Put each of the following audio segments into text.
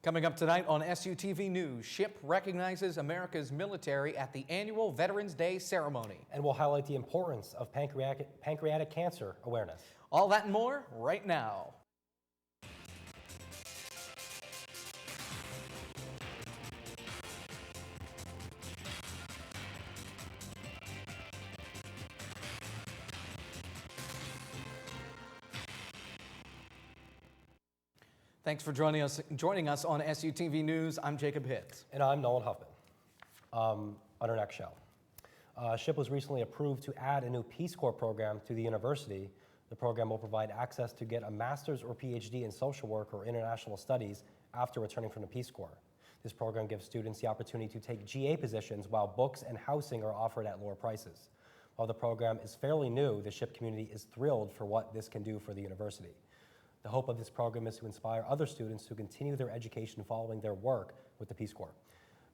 Coming up tonight on SUTV News, SHIP recognizes America's military at the annual Veterans Day ceremony. And we'll highlight the importance of pancreatic cancer awareness. All that and more right now. Thanks for joining us on SUTV News. I'm Jacob Hitz. And I'm Nolan Huffman. On our next show. SHIP was recently approved to add a new Peace Corps program to the university. The program will provide access to get a master's or PhD in social work or international studies after returning from the Peace Corps. This program gives students the opportunity to take GA positions while books and housing are offered at lower prices. While the program is fairly new, the SHIP community is thrilled for what this can do for the university. The hope of this program is to inspire other students to continue their education following their work with the Peace Corps.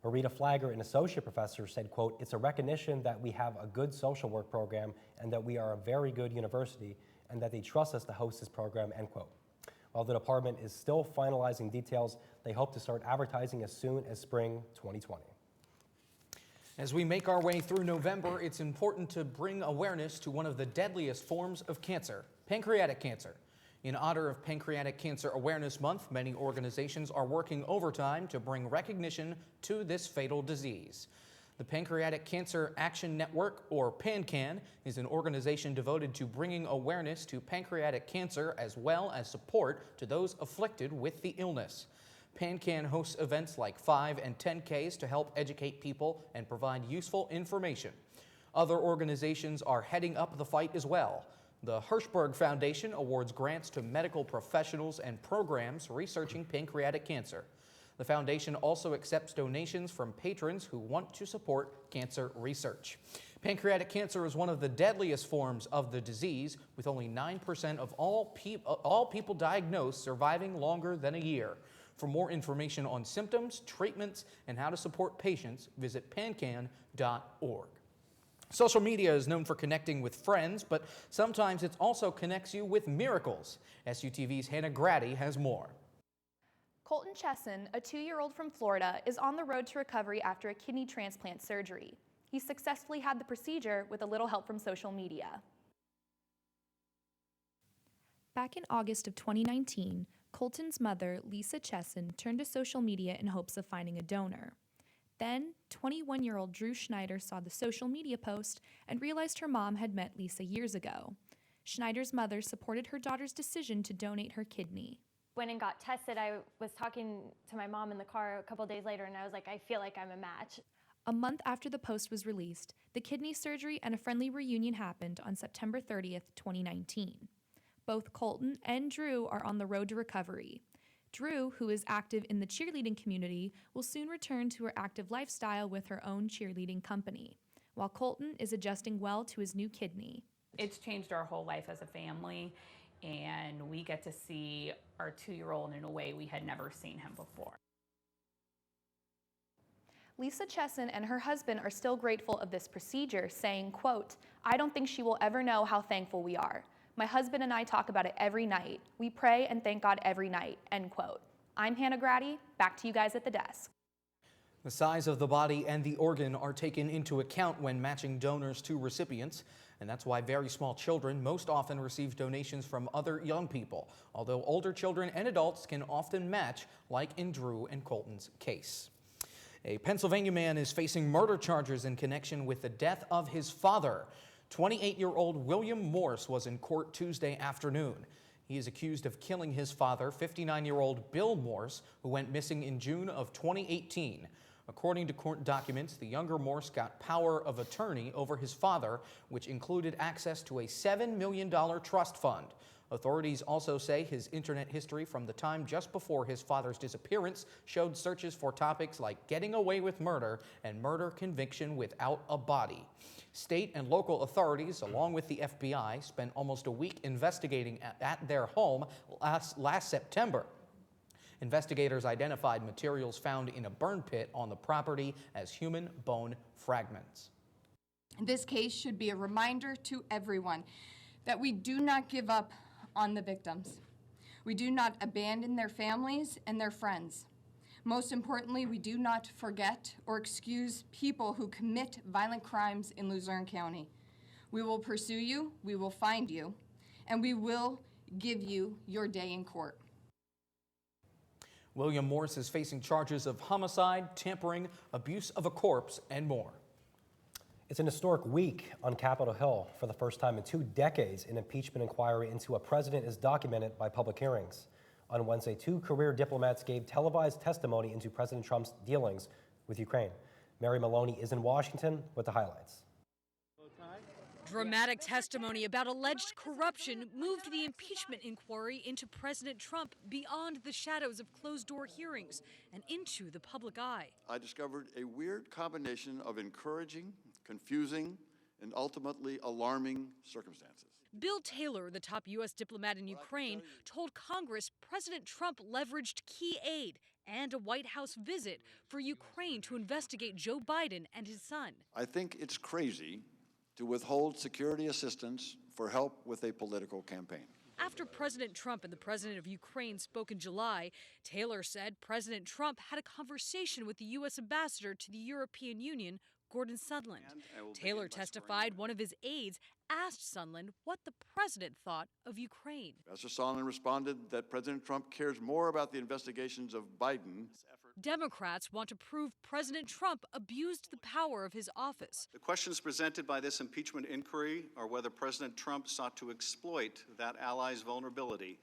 Marita Flagger, an associate professor, said, quote, "It's a recognition that we have a good social work program and that we are a very good university and that they trust us to host this program," end quote. While the department is still finalizing details, they hope to start advertising as soon as spring 2020. As we make our way through November, it's important to bring awareness to one of the deadliest forms of cancer, pancreatic cancer. In honor of Pancreatic Cancer Awareness Month, many organizations are working overtime to bring recognition to this fatal disease. The Pancreatic Cancer Action Network, or PanCAN, is an organization devoted to bringing awareness to pancreatic cancer as well as support to those afflicted with the illness. PanCAN hosts events like 5 and 10Ks to help educate people and provide useful information. Other organizations are heading up the fight as well. The Hirschberg Foundation awards grants to medical professionals and programs researching pancreatic cancer. The foundation also accepts donations from patrons who want to support cancer research. Pancreatic cancer is one of the deadliest forms of the disease, with only 9% of all people diagnosed surviving longer than a year. For more information on symptoms, treatments, and how to support patients, visit pancan.org. Social media is known for connecting with friends, but sometimes it also connects you with miracles. SUTV's Hannah Grady has more. Colton Chesson, a 2-year-old from Florida, is on the road to recovery after a kidney transplant surgery. He successfully had the procedure with a little help from social media. Back in August of 2019, Colton's mother, Lisa Chesson, turned to social media in hopes of finding a donor. Then, 21-year-old Drew Schneider saw the social media post and realized her mom had met Lisa years ago. Schneider's mother supported her daughter's decision to donate her kidney. Went and got tested. I was talking to my mom in the car a couple days later, and I was like, I feel like I'm a match. A month after the post was released, the kidney surgery and a friendly reunion happened on September 30th, 2019. Both Colton and Drew are on the road to recovery. Drew, who is active in the cheerleading community, will soon return to her active lifestyle with her own cheerleading company, while Colton is adjusting well to his new kidney. It's changed our whole life as a family, and we get to see our 2-year-old in a way we had never seen him before. Lisa Chesson and her husband are still grateful of this procedure, saying, quote, "I don't think she will ever know how thankful we are. My husband and I talk about it every night. We pray and thank God every night," end quote. I'm Hannah Grady. Back to you guys at the desk. The size of the body and the organ are taken into account when matching donors to recipients, and that's why very small children most often receive donations from other young people, although older children and adults can often match, like in Drew and Colton's case. A Pennsylvania man is facing murder charges in connection with the death of his father. 28-year-old William Morse was in court Tuesday afternoon. He is accused of killing his father, 59-year-old Bill Morse, who went missing in June of 2018. According to court documents, the younger Morse got power of attorney over his father, which included access to a $7 million trust fund. Authorities also say his internet history from the time just before his father's disappearance showed searches for topics like getting away with murder and murder conviction without a body. State and local authorities, along with the FBI, spent almost a week investigating at their home last September. Investigators identified materials found in a burn pit on the property as human bone fragments. This case should be a reminder to everyone that we do not give up on the victims. We do not abandon their families and their friends. Most importantly, we do not forget or excuse people who commit violent crimes in Luzerne County. We will pursue you, we will find you, and we will give you your day in court. William Morse is facing charges of homicide, tampering, abuse of a corpse, and more. It's an historic week on Capitol Hill. For the first time in 2 decades, an impeachment inquiry into a president is documented by public hearings. On Wednesday, 2 career diplomats gave televised testimony into President Trump's dealings with Ukraine. Mary Moloney is in Washington with the highlights. Dramatic testimony about alleged corruption moved the impeachment inquiry into President Trump beyond the shadows of closed-door hearings and into the public eye. I discovered a weird combination of encouraging, confusing, and ultimately alarming circumstances. Bill Taylor, the top U.S. diplomat in Ukraine, told Congress President Trump leveraged key aid and a White House visit for Ukraine to investigate Joe Biden and his son. I think it's crazy to withhold security assistance for help with a political campaign. After President Trump and the president of Ukraine spoke in July, Taylor said President Trump had a conversation with the U.S. ambassador to the European Union, Gordon Sondland. Taylor testified one of his aides asked Sondland what the president thought of Ukraine. Ambassador Sondland responded that President Trump cares more about the investigations of Biden. Democrats want to prove President Trump abused the power of his office. The questions presented by this impeachment inquiry are whether President Trump sought to exploit that ally's vulnerability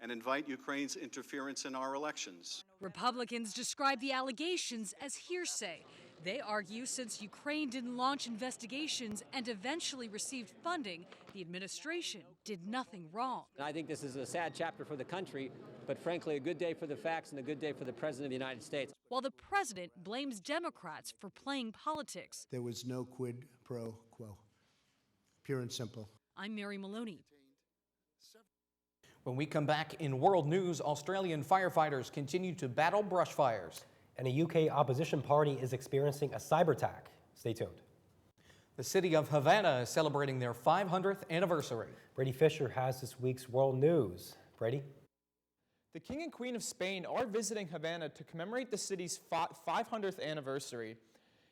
and invite Ukraine's interference in our elections. Republicans describe the allegations as hearsay. They argue since Ukraine didn't launch investigations and eventually received funding, the administration did nothing wrong. I think this is a sad chapter for the country, but frankly, a good day for the facts and a good day for the President of the United States. While the president blames Democrats for playing politics. There was no quid pro quo. Pure and simple. I'm Mary Moloney. When we come back in world news, Australian firefighters continue to battle brush fires. And a UK opposition party is experiencing a cyber attack. Stay tuned. The city of Havana is celebrating their 500th anniversary. Brady Fisher has this week's world news. Brady? The King and Queen of Spain are visiting Havana to commemorate the city's 500th anniversary.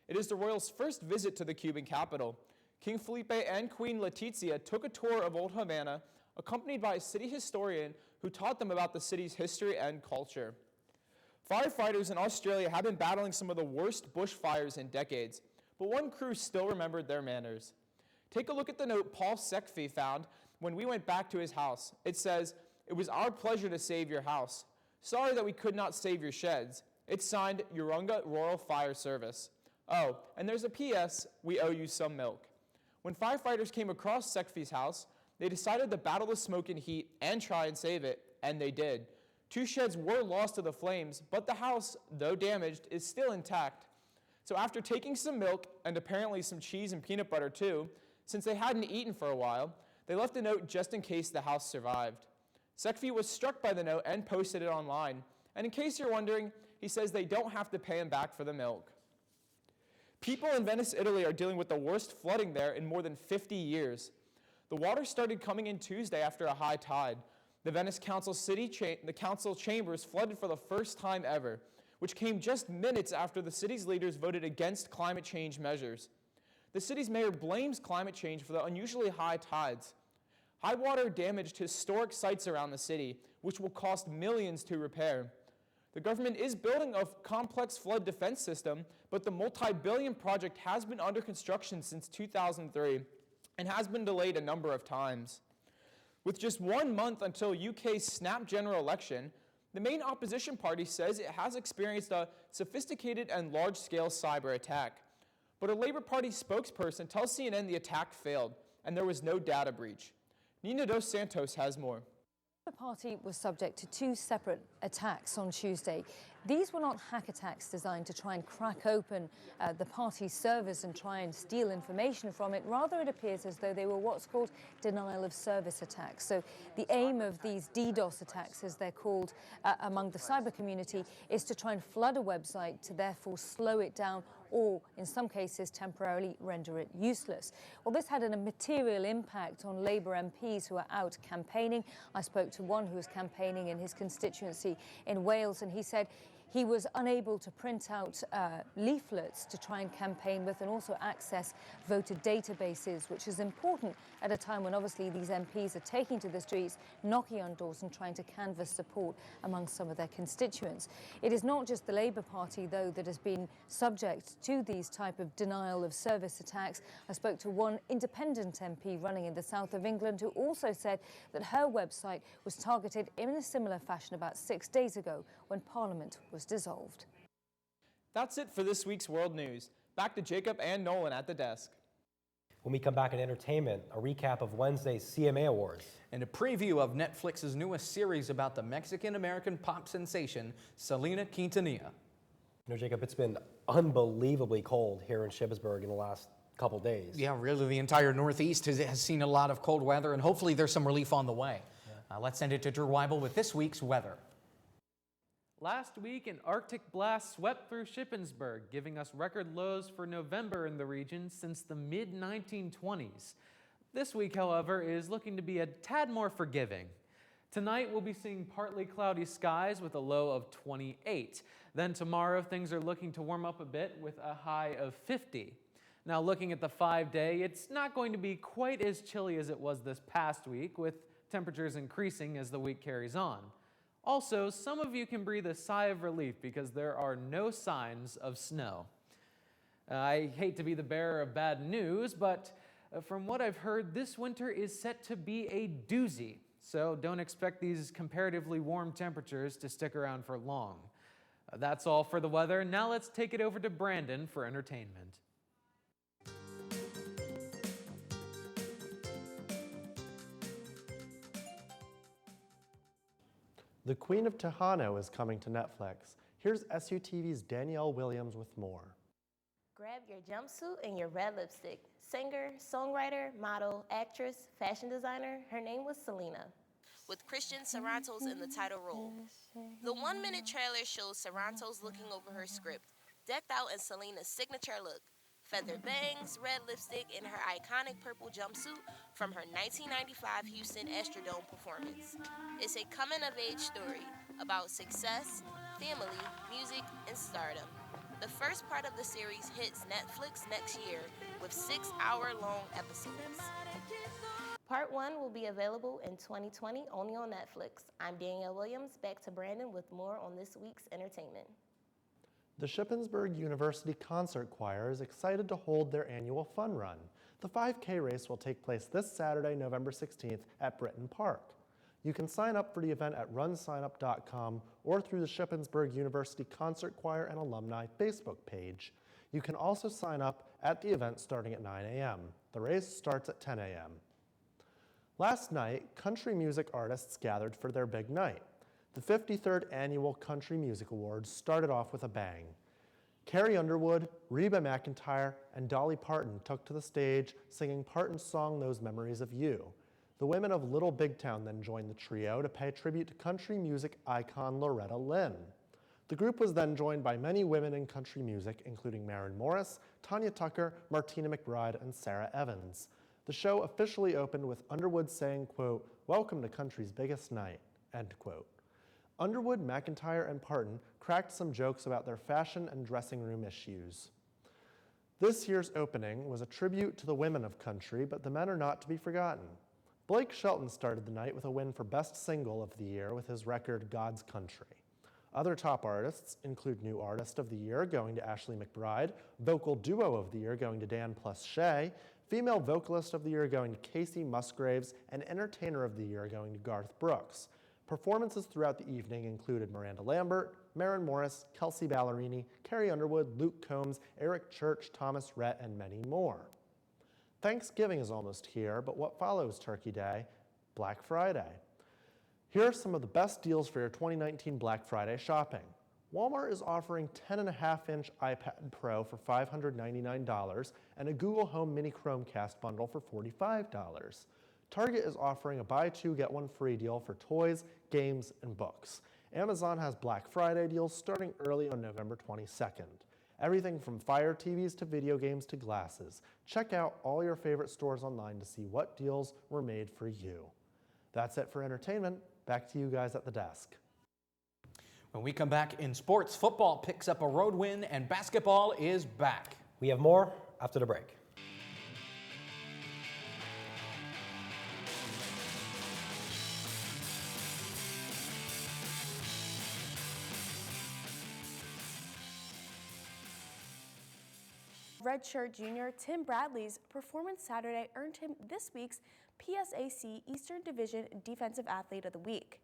It is the royals' first visit to the Cuban capital. King Felipe and Queen Letizia took a tour of Old Havana, accompanied by a city historian who taught them about the city's history and culture. Firefighters in Australia have been battling some of the worst bushfires in decades, but one crew still remembered their manners. Take a look at the note Paul Sekfi found when we went back to his house. It says, "It was our pleasure to save your house. Sorry that we could not save your sheds." It's signed Urunga Rural Fire Service. Oh, and there's a P.S., we owe you some milk. When firefighters came across Sekfi's house, they decided to battle the smoke and heat and try and save it, and they did. 2 sheds were lost to the flames, but the house, though damaged, is still intact. So after taking some milk, and apparently some cheese and peanut butter too, since they hadn't eaten for a while, they left a note just in case the house survived. Sekfi was struck by the note and posted it online. And in case you're wondering, he says they don't have to pay him back for the milk. People in Venice, Italy are dealing with the worst flooding there in more than 50 years. The water started coming in Tuesday after a high tide. The Venice Council council chambers flooded for the first time ever, which came just minutes after the city's leaders voted against climate change measures. The city's mayor blames climate change for the unusually high tides. High water damaged historic sites around the city, which will cost millions to repair. The government is building a complex flood defense system, but the multi-billion project has been under construction since 2003 and has been delayed a number of times. With just 1 month until UK's snap general election, the main opposition party says it has experienced a sophisticated and large-scale cyber attack. But a Labour Party spokesperson tells CNN the attack failed, and there was no data breach. Nina Dos Santos has more. The party was subject to 2 separate attacks on Tuesday. These were not hack attacks designed to try and crack open the party's servers and try and steal information from it. Rather, it appears as though they were what's called denial of service attacks. So the aim of these DDoS attacks, as they're called among the cyber community, is to try and flood a website to therefore slow it down or, in some cases, temporarily render it useless. Well, this had a material impact on Labour MPs who are out campaigning. I spoke to one who was campaigning in his constituency in Wales, and he said He was unable to print out leaflets to try and campaign with and also access voter databases, which is important at a time when obviously these MPs are taking to the streets, knocking on doors and trying to canvass support among some of their constituents. It is not just the Labour Party, though, that has been subject to these type of denial of service attacks. I spoke to one independent MP running in the south of England who also said that her website was targeted in a similar fashion about 6 days ago when Parliament was dissolved. That's it for this week's World News. Back to Jacob and Nolan at the desk. When we come back in entertainment, a recap of Wednesday's CMA Awards. And a preview of Netflix's newest series about the Mexican-American pop sensation, Selena Quintanilla. You know, Jacob, it's been unbelievably cold here in Shippensburg in the last couple days. Yeah, really, the entire Northeast has seen a lot of cold weather, and hopefully there's some relief on the way. Yeah. Let's send it to Drew Weibel with this week's weather. Last week, an Arctic blast swept through Shippensburg, giving us record lows for November in the region since the mid-1920s. This week, however, is looking to be a tad more forgiving. Tonight, we'll be seeing partly cloudy skies with a low of 28. Then tomorrow, things are looking to warm up a bit with a high of 50. Now, looking at the 5-day, it's not going to be quite as chilly as it was this past week, with temperatures increasing as the week carries on. Also, some of you can breathe a sigh of relief because there are no signs of snow. I hate to be the bearer of bad news, but from what I've heard, this winter is set to be a doozy, so don't expect these comparatively warm temperatures to stick around for long. That's all for the weather. Now let's take it over to Brandon for entertainment. The Queen of Tejano is coming to Netflix. Here's SUTV's Danielle Williams with more. Grab your jumpsuit and your red lipstick. Singer, songwriter, model, actress, fashion designer, her name was Selena, with Christian Sarantos in the title role. The 1-minute trailer shows Sarantos looking over her script, decked out in Selena's signature look. Feather bangs, red lipstick, and her iconic purple jumpsuit from her 1995 Houston Astrodome performance. It's a coming-of-age story about success, family, music, and stardom. The first part of the series hits Netflix next year with 6-hour-long episodes. Part 1 will be available in 2020 only on Netflix. I'm Danielle Williams, back to Brandon with more on this week's entertainment. The Shippensburg University Concert Choir is excited to hold their annual fun run. The 5K race will take place this Saturday, November 16th at Britton Park. You can sign up for the event at runsignup.com or through the Shippensburg University Concert Choir and Alumni Facebook page. You can also sign up at the event starting at 9 a.m. The race starts at 10 a.m. Last night, country music artists gathered for their big night. The 53rd Annual Country Music Awards started off with a bang. Carrie Underwood, Reba McEntire, and Dolly Parton took to the stage singing Parton's song, Those Memories of You. The women of Little Big Town then joined the trio to pay tribute to country music icon Loretta Lynn. The group was then joined by many women in country music, including Maren Morris, Tanya Tucker, Martina McBride, and Sarah Evans. The show officially opened with Underwood saying, quote, "Welcome to country's biggest night," end quote. Underwood, McEntire, and Parton cracked some jokes about their fashion and dressing room issues. This year's opening was a tribute to the women of country, but the men are not to be forgotten. Blake Shelton started the night with a win for Best Single of the Year with his record God's Country. Other top artists include New Artist of the Year going to Ashley McBride, Vocal Duo of the Year going to Dan plus Shay, Female Vocalist of the Year going to Casey Musgraves, and Entertainer of the Year going to Garth Brooks. Performances throughout the evening included Miranda Lambert, Maren Morris, Kelsey Ballerini, Carrie Underwood, Luke Combs, Eric Church, Thomas Rhett, and many more. Thanksgiving is almost here, but what follows Turkey Day? Black Friday. Here are some of the best deals for your 2019 Black Friday shopping. Walmart is offering 10.5-inch iPad Pro for $599 and a Google Home Mini Chromecast bundle for $45. Target is offering a buy two, get one free deal for toys, games, and books. Amazon has Black Friday deals starting early on November 22nd. Everything from Fire TVs to video games to glasses. Check out all your favorite stores online to see what deals were made for you. That's it for entertainment. Back to you guys at the desk. When we come back in sports, football picks up a road win and basketball is back. We have more after the break. Redshirt junior Tim Bradley's performance Saturday earned him this week's PSAC Eastern Division Defensive Athlete of the Week.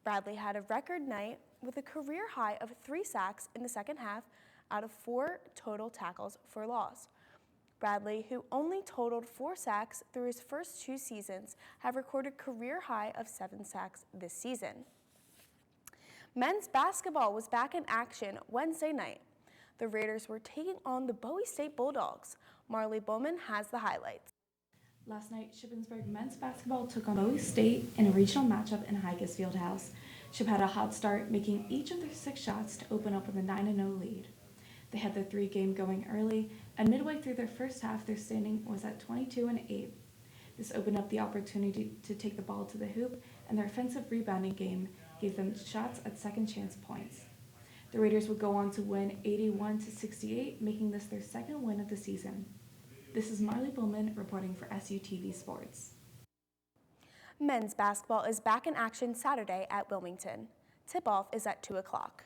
Bradley had a record night with a career high of 3 sacks in the second half out of 4 total tackles for loss. Bradley, who only totaled 4 sacks through his first 2 seasons, have recorded career high of 7 sacks this season. Men's basketball was back in action Wednesday night. The Raiders were taking on the Bowie State Bulldogs. Marley Bowman has the highlights. Last night, Shippensburg men's basketball took on Bowie State in a regional matchup in Higas Fieldhouse. Ship had a hot start, making each of their 6 shots to open up with a 9-0 lead. They had their 3 game going early, and midway through their first half, their standing was at 22-8. This opened up the opportunity to take the ball to the hoop, and their offensive rebounding game gave them shots at second chance points. The Raiders would go on to win 81-68, making this their second win of the season. This is Marley Bowman reporting for SUTV Sports. Men's basketball is back in action Saturday at Wilmington. Tip-off is at 2 o'clock.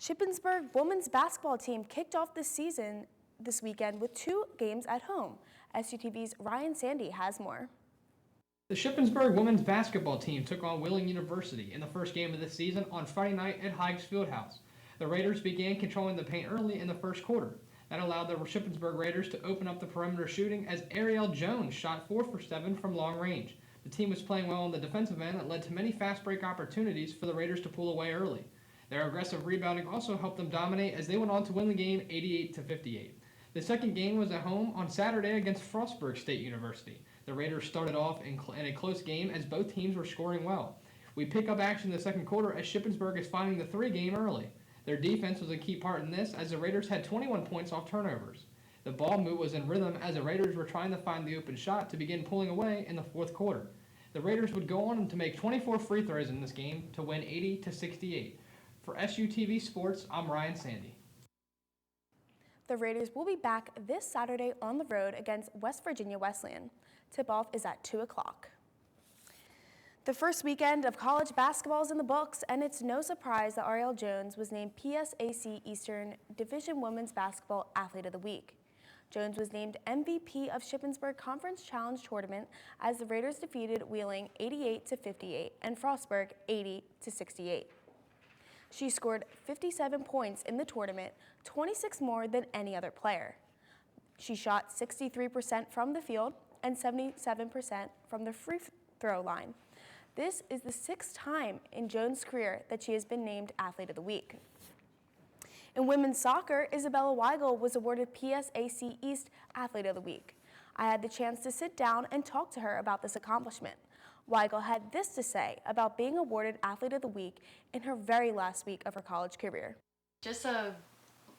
Shippensburg women's basketball team kicked off the season this weekend with 2 games at home. SUTV's Ryan Sandy has more. The Shippensburg women's basketball team took on Wheeling University in the first game of the season on Friday night at Higas Fieldhouse. The Raiders began controlling the paint early in the first quarter. That allowed the Shippensburg Raiders to open up the perimeter shooting as Ariel Jones shot 4 for 7 from long range. The team was playing well on the defensive end that led to many fast break opportunities for the Raiders to pull away early. Their aggressive rebounding also helped them dominate as they went on to win the game 88-58. The second game was at home on Saturday against Frostburg State University. The Raiders started off in a close game as both teams were scoring well. We pick up action in the second quarter as Shippensburg is finding the 3 game early. Their defense was a key part in this as the Raiders had 21 points off turnovers. The ball move was in rhythm as the Raiders were trying to find the open shot to begin pulling away in the fourth quarter. The Raiders would go on to make 24 free throws in this game to win 80-68. For SUTV Sports, I'm Ryan Sandy. The Raiders will be back this Saturday on the road against West Virginia Wesleyan. Tip-off is at 2 o'clock. The first weekend of college basketball is in the books, and it's no surprise that Ariel Jones was named PSAC Eastern Division Women's Basketball Athlete of the Week. Jones was named MVP of Shippensburg Conference Challenge Tournament as the Raiders defeated Wheeling 88-58 and Frostburg 80-68. She scored 57 points in the tournament, 26 more than any other player. She shot 63% from the field and 77% from the free throw line. This is the 6th time in Jones' career that she has been named Athlete of the Week. In women's soccer, Isabella Weigel was awarded PSAC East Athlete of the Week. I had the chance to sit down and talk to her about this accomplishment. Weigel had this to say about being awarded Athlete of the Week in her very last week of her college career. Just a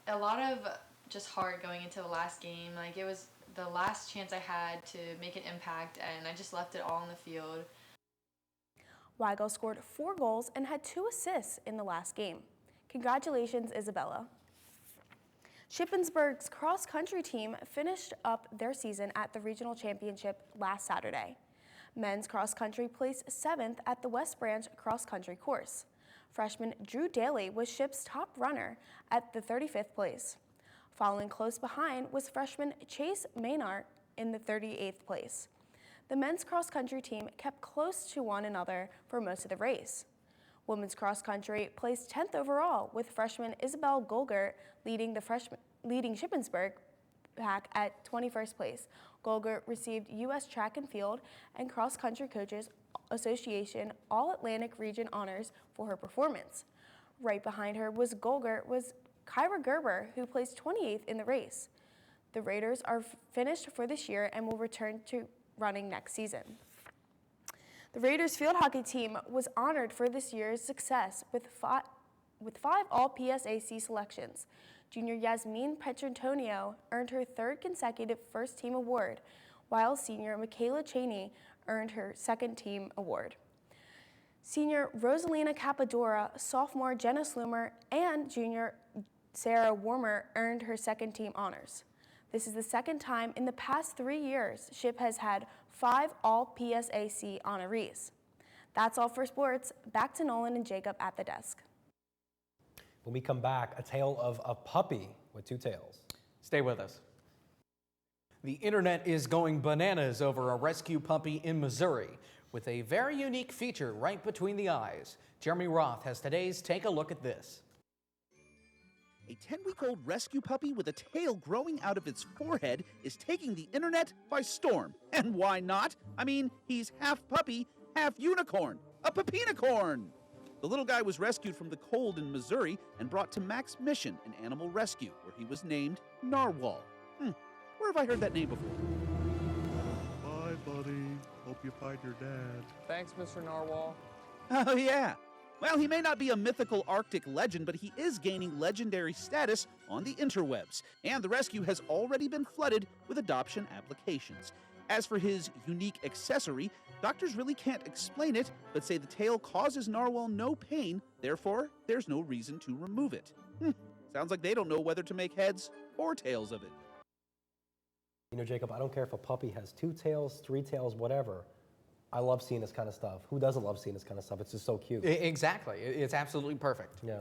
lot of just heart going into the last game. Like, it was the last chance I had to make an impact, and I just left it all on the field. Weigel scored 4 goals and had 2 assists in the last game. Congratulations, Isabella. Shippensburg's cross-country team finished up their season at the regional championship last Saturday. Men's cross-country placed 7th at the West Branch cross-country course. Freshman Drew Daly was Ship's top runner at the 35th place. Following close behind was freshman Chase Maynard in the 38th place. The men's cross-country team kept close to one another for most of the race. Women's cross-country placed 10th overall, with freshman Isabel Golgert leading Shippensburg pack at 21st place. Golgert received U.S. Track and Field and Cross Country Coaches Association All-Atlantic Region honors for her performance. Right behind her was Kyra Gerber, who placed 28th in the race. The Raiders are finished for this year and will return to running next season. The Raiders field hockey team was honored for this year's success with 5 All-PSAC selections. Junior Yasmin Petrantonio earned her 3rd consecutive first team award, while senior Michaela Cheney earned her 2nd team award. Senior Rosalina Capadora, sophomore Jenna Slumer, and junior Sarah Warmer earned her second team honors. This is the second time in the past 3 years SHIP has had 5 All-PSAC honorees. That's all for sports. Back to Nolan and Jacob at the desk. When we come back, a tale of a puppy with 2 tails. Stay with us. The internet is going bananas over a rescue puppy in Missouri with a very unique feature right between the eyes. Jeremy Roth has today's Take a Look at This. A 10-week-old rescue puppy with a tail growing out of its forehead is taking the internet by storm. And why not? I mean, he's half puppy, half unicorn, a puppinicorn. The little guy was rescued from the cold in Missouri and brought to Mac's Mission, an animal rescue, where he was named Narwhal. Where have I heard that name before? Bye, buddy. Hope you find your dad. Thanks, Mr. Narwhal. Oh, yeah. Well, he may not be a mythical Arctic legend, but he is gaining legendary status on the interwebs, and the rescue has already been flooded with adoption applications. As for his unique accessory, doctors really can't explain it, but say the tail causes Narwhal no pain, therefore there's no reason to remove it. Sounds like they don't know whether to make heads or tails of it. You know, Jacob, I don't care if a puppy has 2 tails, 3 tails, whatever. I love seeing this kind of stuff. Who doesn't love seeing this kind of stuff? It's just so cute. Exactly. It's absolutely perfect. Yeah.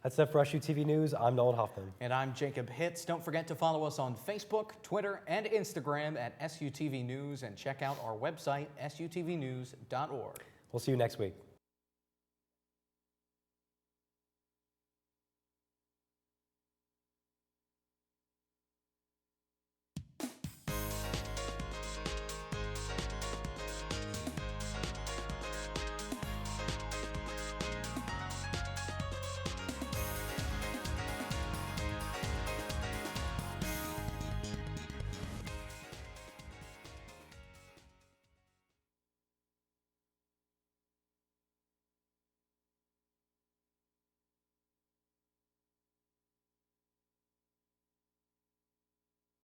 That's it for SUTV News. I'm Nolan Huffman. And I'm Jacob Hitz. Don't forget to follow us on Facebook, Twitter, and Instagram at SUTV News, and check out our website, sutvnews.org. We'll see you next week.